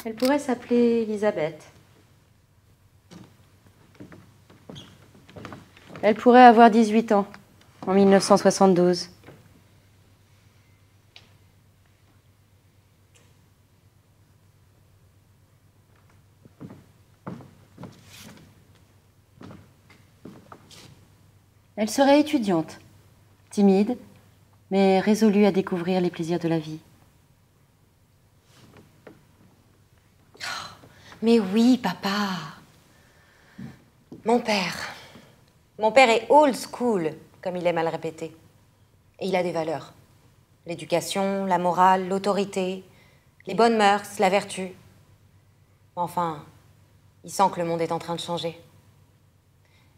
Elle pourrait s'appeler Elisabeth. Elle pourrait avoir 18 ans, en 1972. Elle serait étudiante, timide, mais résolue à découvrir les plaisirs de la vie. Mais oui, papa. Mon père. Mon père est old school, comme il aime à le répéter. Et il a des valeurs. L'éducation, la morale, l'autorité, les bonnes mœurs, la vertu. Enfin, il sent que le monde est en train de changer.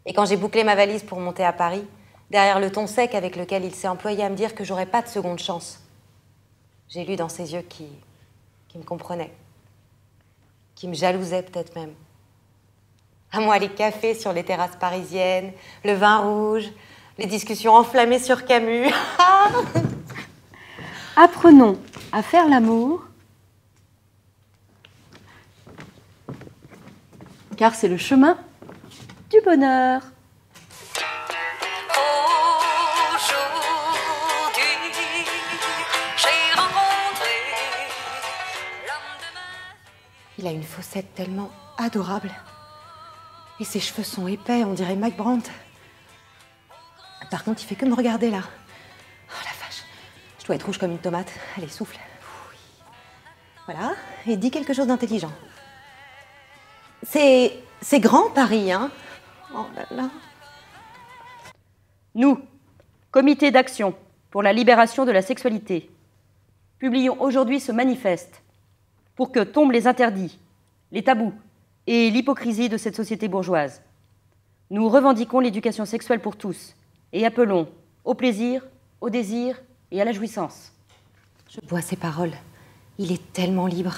Et quand j'ai bouclé ma valise pour monter à Paris, derrière le ton sec avec lequel il s'est employé à me dire que j'aurais pas de seconde chance, j'ai lu dans ses yeux qui me comprenait. Qui me jalousait peut-être même. À moi, les cafés sur les terrasses parisiennes, le vin rouge, les discussions enflammées sur Camus. Apprenons à faire l'amour, car c'est le chemin du bonheur. Il a une fossette tellement adorable. Et ses cheveux sont épais, on dirait Mike Brandt. Par contre, il fait que me regarder là. Oh la vache. Je dois être rouge comme une tomate. Allez, souffle. Oui. Voilà. Et dis quelque chose d'intelligent. C'est grand Paris, hein? Oh là là. Nous, Comité d'action pour la libération de la sexualité, publions aujourd'hui ce manifeste pour que tombent les interdits, les tabous et l'hypocrisie de cette société bourgeoise. Nous revendiquons l'éducation sexuelle pour tous et appelons au plaisir, au désir et à la jouissance. Je bois ses paroles. Il est tellement libre.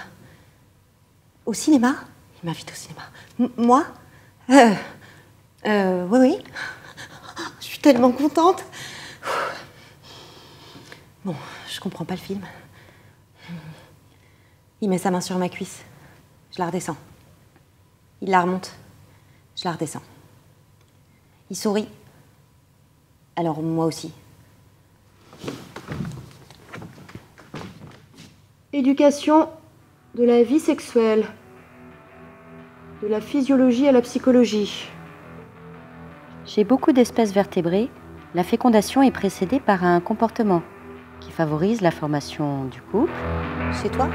Au cinéma? Il m'invite au cinéma. Moi? Oui. Je suis tellement contente. Bon, je comprends pas le film. Il met sa main sur ma cuisse. Je la redescends. Il la remonte. Je la redescends. Il sourit. Alors moi aussi. Éducation de la vie sexuelle, de la physiologie à la psychologie. Chez beaucoup d'espèces vertébrées, la fécondation est précédée par un comportement qui favorise la formation du couple. Chez toi?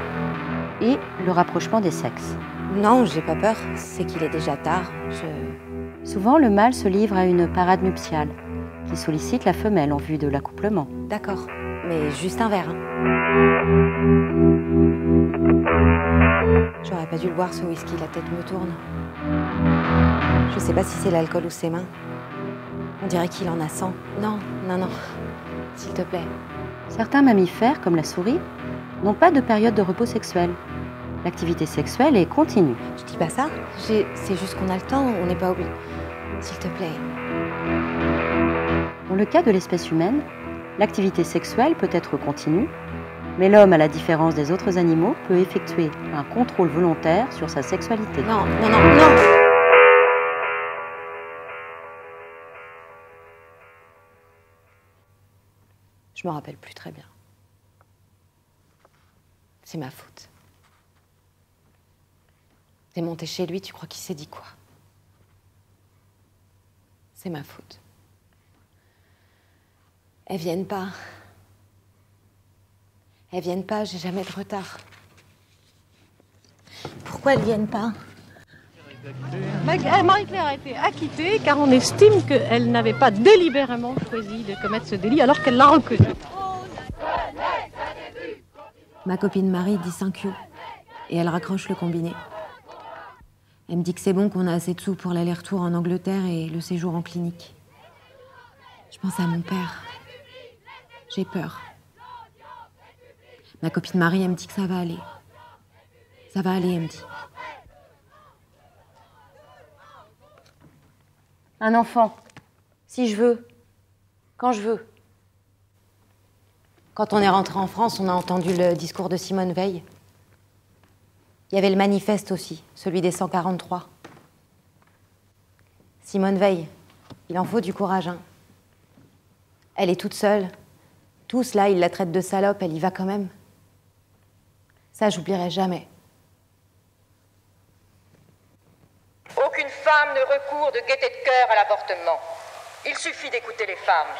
Et le rapprochement des sexes. Non, j'ai pas peur. C'est qu'il est déjà tard. Souvent, le mâle se livre à une parade nuptiale qui sollicite la femelle en vue de l'accouplement. D'accord, mais juste un verre. Hein. J'aurais pas dû le boire, ce whisky, la tête me tourne. Je sais pas si c'est l'alcool ou ses mains. On dirait qu'il en a 100. Non, s'il te plaît. Certains mammifères, comme la souris, n'ont pas de période de repos sexuel. L'activité sexuelle est continue. Je dis pas ça. C'est juste qu'on a le temps, on n'est pas obligé. S'il te plaît. Dans le cas de l'espèce humaine, l'activité sexuelle peut être continue, mais l'homme, à la différence des autres animaux, peut effectuer un contrôle volontaire sur sa sexualité. Non. Je me rappelle plus très bien. C'est ma faute. T'es monté chez lui, tu crois qu'il s'est dit quoi? C'est ma faute. Elles viennent pas. Elles viennent pas, j'ai jamais de retard. Pourquoi elles viennent pas? Marie-Claire a été acquittée car on estime qu'elle n'avait pas délibérément choisi de commettre ce délit alors qu'elle l'a reconnu. Ma copine Marie dit 5 euros et elle raccroche le combiné. Elle me dit que c'est bon, qu'on a assez de sous pour l'aller-retour en Angleterre et le séjour en clinique. Je pense à mon père. J'ai peur. Ma copine Marie, elle me dit que ça va aller. Ça va aller, elle me dit. Un enfant, si je veux, quand je veux. Quand on est rentré en France, on a entendu le discours de Simone Veil. Il y avait le manifeste aussi, celui des 143. Simone Veil, il en faut du courage, hein. Elle est toute seule. Tous là, ils la traitent de salope, elle y va quand même. Ça, j'oublierai jamais. Aucune femme ne recourt de gaieté de cœur à l'avortement. Il suffit d'écouter les femmes.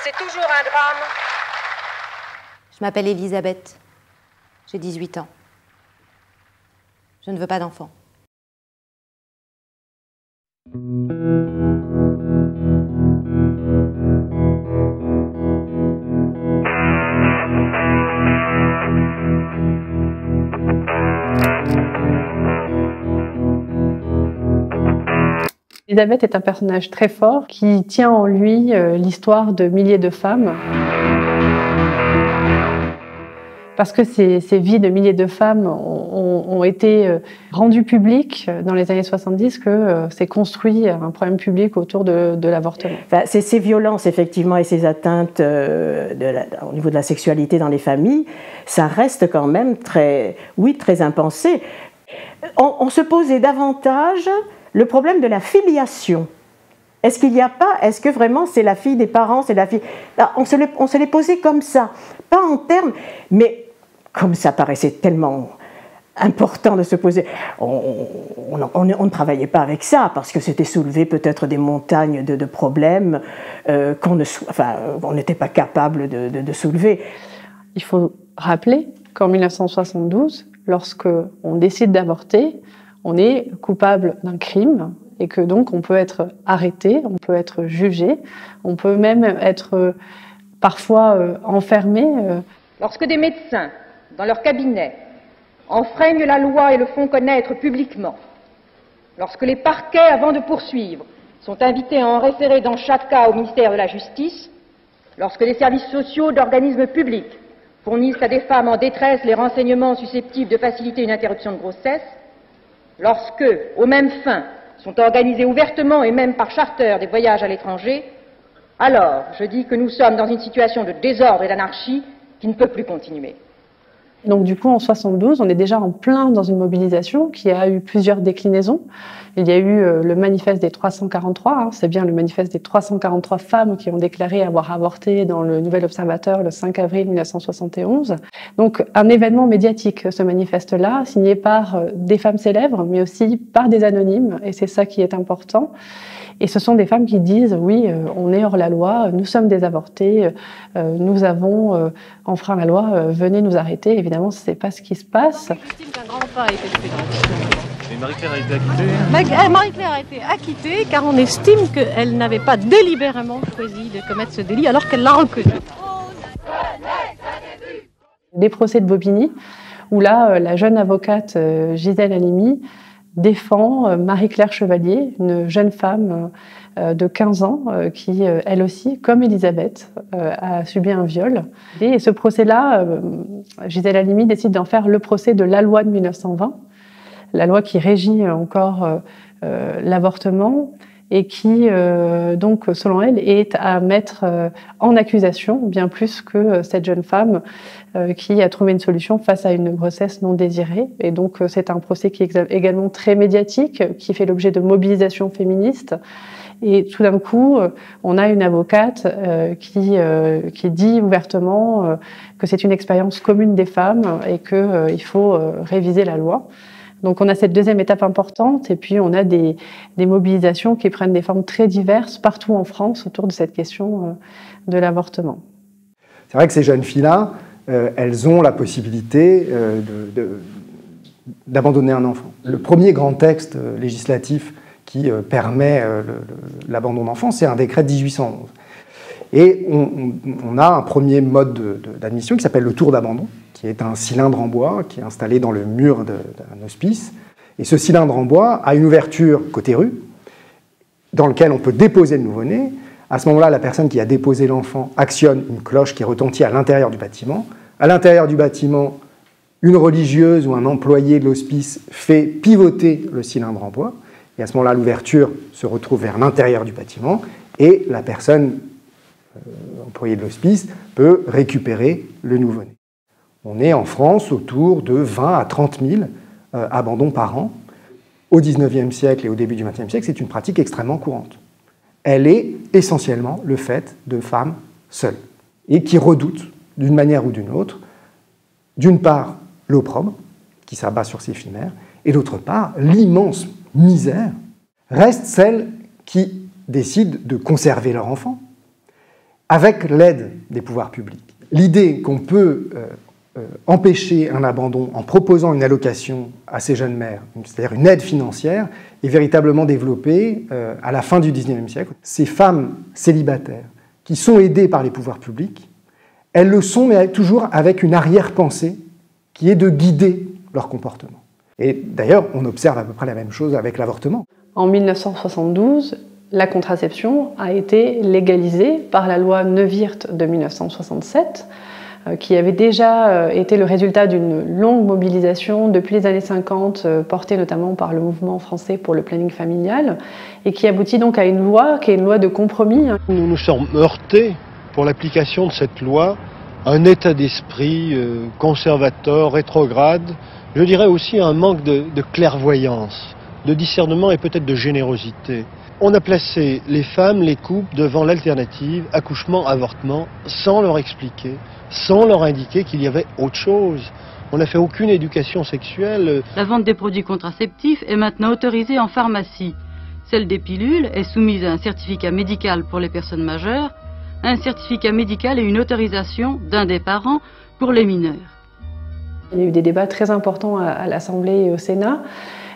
C'est toujours un drame. Je m'appelle Elisabeth. J'ai 18 ans. Je ne veux pas d'enfant. Elisabeth est un personnage très fort qui tient en lui l'histoire de milliers de femmes. Parce que ces vies de milliers de femmes ont été rendues publiques dans les années 70, que s'est construit un problème public autour de l'avortement. Enfin, ces violences, effectivement, et ces atteintes au niveau de la sexualité dans les familles, ça reste quand même très impensé. On se posait davantage le problème de la filiation. Est-ce qu'il n'y a pas, est-ce que vraiment c'est la fille des parents, c'est la fille... On se les posait comme ça, pas en termes, mais comme ça paraissait tellement important de se poser, on ne travaillait pas avec ça, parce que c'était soulever peut-être des montagnes de problèmes on n'était pas capable de soulever. Il faut rappeler qu'en 1972, lorsque on décide d'avorter, on est coupable d'un crime et que donc on peut être arrêté, on peut être jugé, on peut même être parfois enfermé. Lorsque des médecins, dans leur cabinet, enfreignent la loi et le font connaître publiquement, lorsque les parquets, avant de poursuivre, sont invités à en référer dans chaque cas au ministère de la Justice, lorsque les services sociaux d'organismes publics fournissent à des femmes en détresse les renseignements susceptibles de faciliter une interruption de grossesse, lorsque, aux mêmes fins, sont organisés ouvertement et même par charter des voyages à l'étranger, alors je dis que nous sommes dans une situation de désordre et d'anarchie qui ne peut plus continuer. Donc du coup, en 72, on est déjà en plein dans une mobilisation qui a eu plusieurs déclinaisons. Il y a eu le manifeste des 343, c'est bien le manifeste des 343 femmes qui ont déclaré avoir avorté dans le Nouvel Observateur le 5 avril 1971. Donc un événement médiatique, ce manifeste-là, signé par des femmes célèbres, mais aussi par des anonymes, et c'est ça qui est important. Et ce sont des femmes qui disent, oui, on est hors la loi, nous sommes des avortés, nous avons enfreint la loi, venez nous arrêter. Évidemment, ce n'est pas ce qui se passe. Et Marie-Claire a été acquittée? Marie-Claire a été acquittée car on estime qu'elle n'avait pas délibérément choisi de commettre ce délit alors qu'elle l'a reconnu. Des procès de Bobigny, où là, la jeune avocate Gisèle Halimi défend Marie-Claire Chevalier, une jeune femme de 15 ans qui, elle aussi, comme Elisabeth, a subi un viol. Et ce procès-là, Gisèle Halimi décide d'en faire le procès de la loi de 1920, la loi qui régit encore l'avortement et qui, donc, selon elle, est à mettre en accusation, bien plus que cette jeune femme qui a trouvé une solution face à une grossesse non désirée. Et donc, c'est un procès qui est également très médiatique, qui fait l'objet de mobilisations féministes. Et tout d'un coup, on a une avocate qui dit ouvertement que c'est une expérience commune des femmes et qu'il faut réviser la loi. Donc on a cette deuxième étape importante et puis on a des mobilisations qui prennent des formes très diverses partout en France autour de cette question de l'avortement. C'est vrai que ces jeunes filles-là, elles ont la possibilité d'abandonner un enfant. Le premier grand texte législatif qui permet l'abandon d'enfants, c'est un décret de 1811. Et on a un premier mode d'admission qui s'appelle le tour d'abandon, qui est un cylindre en bois qui est installé dans le mur d'un hospice. Et ce cylindre en bois a une ouverture côté rue, dans lequel on peut déposer le nouveau-né. À ce moment-là, la personne qui a déposé l'enfant actionne une cloche qui retentit à l'intérieur du bâtiment. À l'intérieur du bâtiment, une religieuse ou un employé de l'hospice fait pivoter le cylindre en bois. Et à ce moment-là, l'ouverture se retrouve vers l'intérieur du bâtiment et la personne employée de l'hospice peut récupérer le nouveau-né. On est en France autour de 20 à 30 000 abandon par an. Au XIXe siècle et au début du XXe siècle, c'est une pratique extrêmement courante. Elle est essentiellement le fait de femmes seules et qui redoutent, d'une manière ou d'une autre, d'une part l'opprobre qui s'abat sur ces femmes, et d'autre part l'immense misère reste celle qui décident de conserver leur enfant avec l'aide des pouvoirs publics. L'idée qu'on peut empêcher un abandon en proposant une allocation à ces jeunes mères, c'est-à-dire une aide financière, est véritablement développée à la fin du XIXe siècle. Ces femmes célibataires qui sont aidées par les pouvoirs publics, elles le sont, mais toujours avec une arrière-pensée qui est de guider leur comportement. Et d'ailleurs, on observe à peu près la même chose avec l'avortement. En 1972, la contraception a été légalisée par la loi Neuwirth de 1967, qui avait déjà été le résultat d'une longue mobilisation depuis les années 50, portée notamment par le mouvement français pour le planning familial, et qui aboutit donc à une loi qui est une loi de compromis. Nous nous sommes heurtés, pour l'application de cette loi, à un état d'esprit conservateur, rétrograde, je dirais aussi un manque de clairvoyance, de discernement et peut-être de générosité. On a placé les femmes, les couples devant l'alternative accouchement-avortement sans leur expliquer, sans leur indiquer qu'il y avait autre chose. On n'a fait aucune éducation sexuelle. La vente des produits contraceptifs est maintenant autorisée en pharmacie. Celle des pilules est soumise à un certificat médical pour les personnes majeures, un certificat médical et une autorisation d'un des parents pour les mineurs. Il y a eu des débats très importants à l'Assemblée et au Sénat.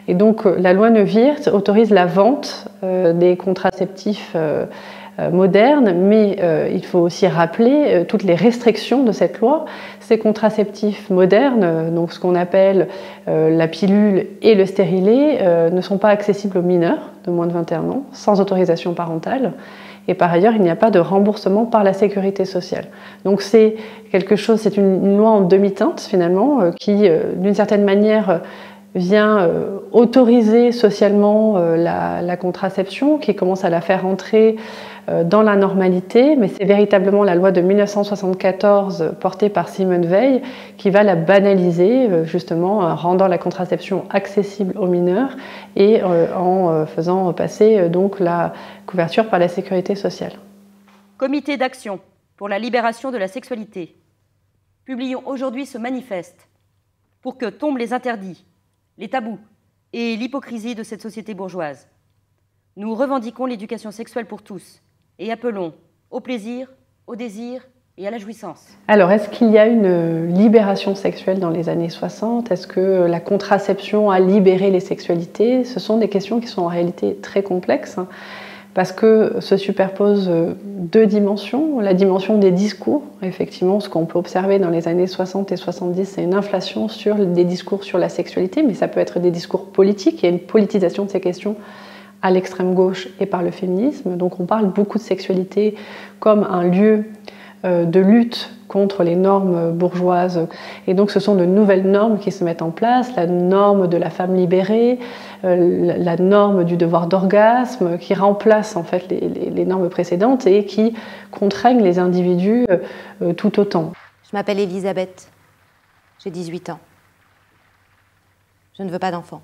Et donc la loi Neuwirth autorise la vente des contraceptifs modernes, mais il faut aussi rappeler toutes les restrictions de cette loi. Ces contraceptifs modernes, donc ce qu'on appelle la pilule et le stérilet, ne sont pas accessibles aux mineurs de moins de 21 ans, sans autorisation parentale. Et par ailleurs, il n'y a pas de remboursement par la sécurité sociale. Donc c'est quelque chose, c'est une loi en demi-teinte finalement, qui d'une certaine manière vient autoriser socialement la contraception, qui commence à la faire entrer dans la normalité, mais c'est véritablement la loi de 1974 portée par Simone Veil qui va la banaliser, justement rendant la contraception accessible aux mineurs et en faisant passer donc la couverture par la sécurité sociale. Comité d'action pour la libération de la sexualité. Publions aujourd'hui ce manifeste pour que tombent les interdits, les tabous et l'hypocrisie de cette société bourgeoise. Nous revendiquons l'éducation sexuelle pour tous et appelons au plaisir, au désir et à la jouissance. Alors, est-ce qu'il y a une libération sexuelle dans les années 60 ? Est-ce que la contraception a libéré les sexualités ? Ce sont des questions qui sont en réalité très complexes parce que se superposent deux dimensions. La dimension des discours, effectivement, ce qu'on peut observer dans les années 60 et 70, c'est une inflation sur des discours sur la sexualité, mais ça peut être des discours politiques. Il y a une politisation de ces questions à l'extrême gauche et par le féminisme. Donc on parle beaucoup de sexualité comme un lieu de lutte contre les normes bourgeoises. Et donc ce sont de nouvelles normes qui se mettent en place, la norme de la femme libérée, la norme du devoir d'orgasme, qui remplace en fait les normes précédentes et qui contraignent les individus tout autant. Je m'appelle Elisabeth, j'ai 18 ans. Je ne veux pas d'enfant.